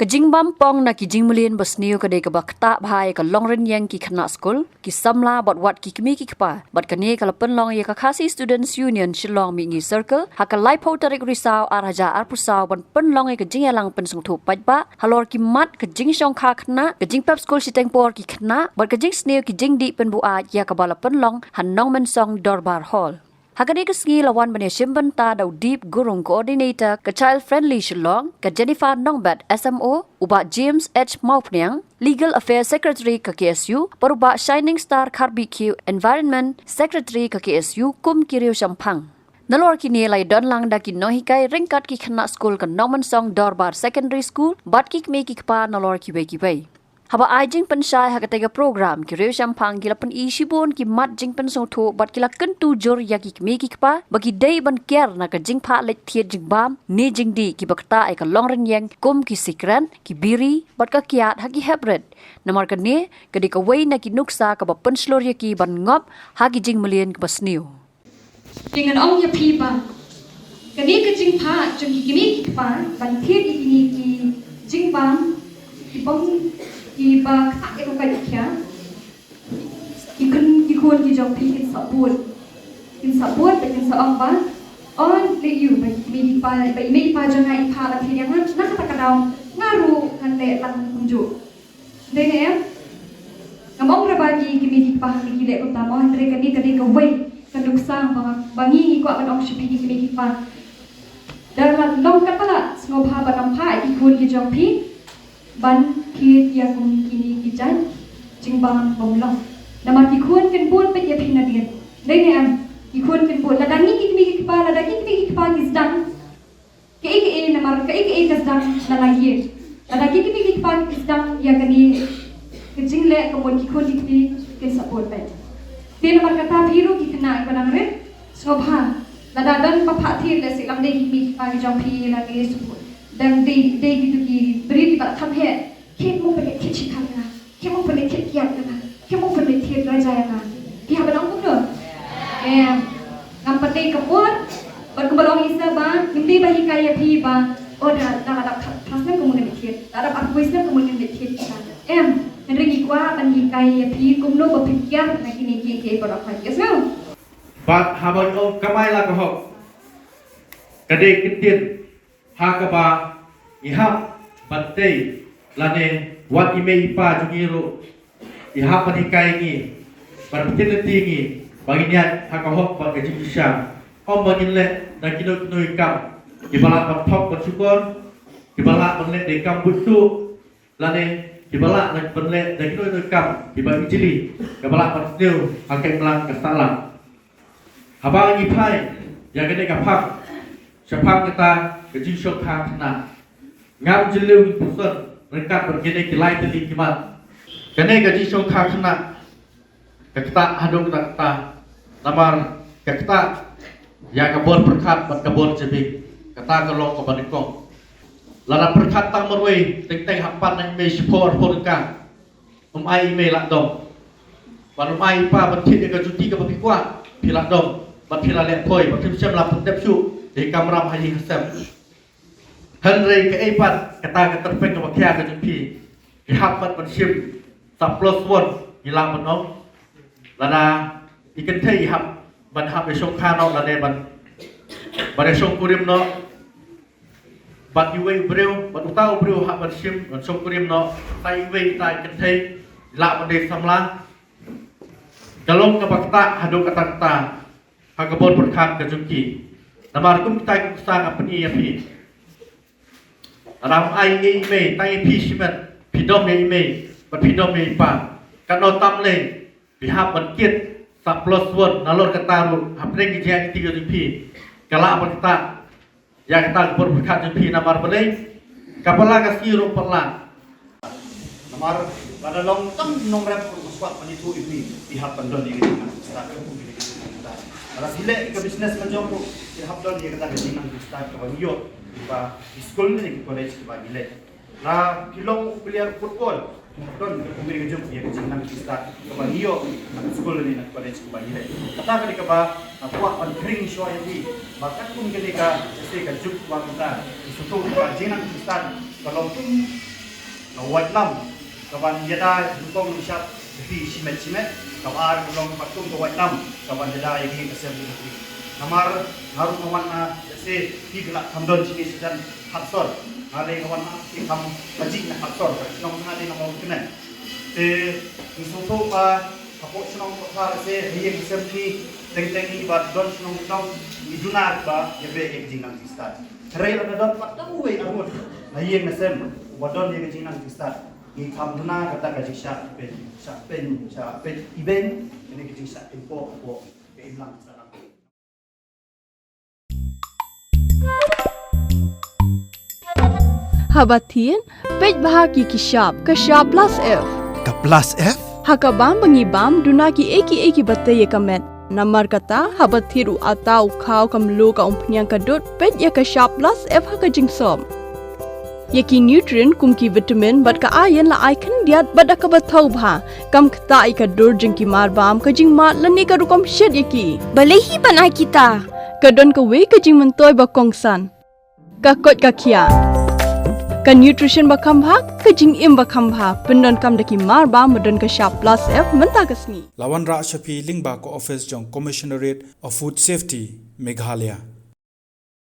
Ka Jingbam pong na ki Jingmulin ba Sniew ka day ka bakta bhai ka longren yang ki khana school ki samla bot wat ki kmi ki kpa bat ka ne ka lapan long ya ka khasi students union Shillong Mail circle ha ka lai pho tarik risau araja arpusau ban pen long ka jingalang pen sung thu pat ba halor ki mat ka jing shong kha khna ka jingpap school siteng por ki khna bat ka jing Sniew ki Jingdih pen bu a ya ka bala pen long han nong men song dorbar hall Hakani ka sngi lawan bani Shimban ta daw deep gurung coordinator ka child friendly Shillong ka Jennifer Nongbat SMO uba James H Maupnyang legal affairs secretary ka KSU paruba Shining Star Barbecue environment secretary ka KSU kum Kyrwoh Champang Nalor kini lai don lang da ki nohikai ringkat ki khana school ka Nongman Song Dorbar secondary school bat ki me ki pa nalor ki bai Haba ai jing pensyai hakatega program Kyrwoh Champang gila pen isibon ki mat jing pen so tho bat kila kentu jor ya ki me ki pa bagi dei ban ker na ka jing pha lek Thied Jingbam ni Jingdih ki bakta ai ka longren yang kum ki sikran ki biri bat ka kiat hagi Heprit namar ka ne ka di ka wei na ki nuksa ka ba Pynshlur ya ki ban Ngop hagi jing mulien ka ba Sniew Dengan ong ya pi ba kani ka jing pha jong ki me ki pa ban Thied ki Jingbam ki bong ki ba kha ke ka kya ki kun ki jong pi in sabut ba in sa ong ba on le you ba mi pa jong ai pa la thi yang na ka ka daw ngaru kan le lang kunju de ne ngamong ra ba ki mi pa ki le ko ta mo andre ka ka wei ka luksang ba bangi ko ban ong shipi ki mi pa dar long ka pala ngo pha ba nam pha ki kun ki jong pi ban Thied ya kum kini kijan Jingbam bomlong nama ki khun ken pun pe ya phina dia dei ne am ki khun ken pun la dangi ki mi ki pa la dangi ki mi ki pa ki zdang ke nama ke ka zdang la la ye la dangi ki mi ki pa ki zdang ya kani ke jingle ko mon ki khun ki ke support pe dia nama kata biru ki kena banang re sobha la dan pa pha Thied le silam dei ki mi ki pa ki jong phi la ke support dan dei gitu ki beri di ba tham he Thied mo pen Thied chikang na Thied mo pen Thied kiat na Thied mo pen Thied raja na dia benong kum do ngam pate kapot ban ko balong isa ba hindi ba hikaya pi ba o da khasna ko mun Thied da ba ko isa ko mun Thied em henry kwa ban hikaya pi kum no ba pikir na kini ki ba ra yes no But habang o kamay la ko hok kade kitin hakaba ihap batay lane wat ime ipa jungiro ihap panikai ni pertinenti ni bagian hakahok bagi jisha om bagin le na kino ikam dibala top bersyukur dibala benle de kam busu lane dibala na benle de kino ikam dibagi jili dibala Sniew akan melang kesalah habang ipai yang kene kapak siapa kita kejisok khana ngam jilu pusan rekat bergene kilai tadi kimat kene kejisok khana kita hadung kita namar kita ya kabor berkat bat kabor jebik kata kalau kebanikong lada berkat tang merwe teng hapan nang me support porka ai me la dong ban ai pa bat Thied ka juti ka bapikwa pila dong bat pila le thoi bat tim sem la putep su di kamera haji hasem Henry ke epat kata ke terpek ke bakia ke jumpi dihapat bersim saplos won hilang menong lada ikan teh hap ban hap esok kano lada ban esok kurim no bat iwe breu bat utau breu hap bersim esok kurim no tai iwe tai ikan teh la ban de samla kalong ke bakta hadu kata hakabon berkat ke jumpi namar kum tai kusang apni api ram ai me tai pi shimat pidom me bat pidom me pa kano tamle bihap ban kiet sa plus won nalor kataru hapre ki jang tiga pi kala berkata ya kita berkat pi namar bele kapala kasiro perla namar pada long tam nomrap maswat panitu ini bihap pandon ini start ko ini Para sila ke business macam tu, ihap don dia kata dengan start ke banyo, ba school ni college ke bagile. Na kilong player football, don kumiri ke jump dia ke dengan start ke banyo, school ni nak college ke bagile. Kata kali ke ba, puak pan kering show ini, bakat pun kali ka jump wang kita, suatu ba dengan start kalau pun kawat lam kawan jeda dukong syap fi simet kawar long patung kawat lam kawan jeda yang kesem negeri kamar harus kawan se fi gelak kamdon sini sedan hatsor hari kawan ki kam haji na hatsor long hari na mau kena isuto pa kapok senong pa se yang kesem fi teng ibat don senong iduna ba yabe ek jingang start Rai ada don patang we arut lain nasem wadon yang jinang start ni kamduna kata gaji syak pen event ini gaji syak tempo ko keimlang sana Habatin pej bahagi kishap plus F Ka plus F? hakabam bangibam dunaki eki batai kamet Namar kata habat thiru atau kau kamlu ka umpnyang kadut pet ya ka sharp plus F ha ka jingsom. Yaki nutrient kum ki vitamin bat ka iron la ai kan diat bat ka bathau bha kam kta i ka dur jing ki mar bam ka jing mat lani ka rukom shed yaki. Balehi banai kita. Ka don ka we ka jing mentoy ba kongsan. Ka kot ka kia. Ka nutrition ba kham bha ka jing im ba kham bha pendon kam daki mar bam madon ka sharp plus F menta ka sni. Lawan Ra Shafi Lingba ko office jong Commissionerate of Food Safety Meghalaya.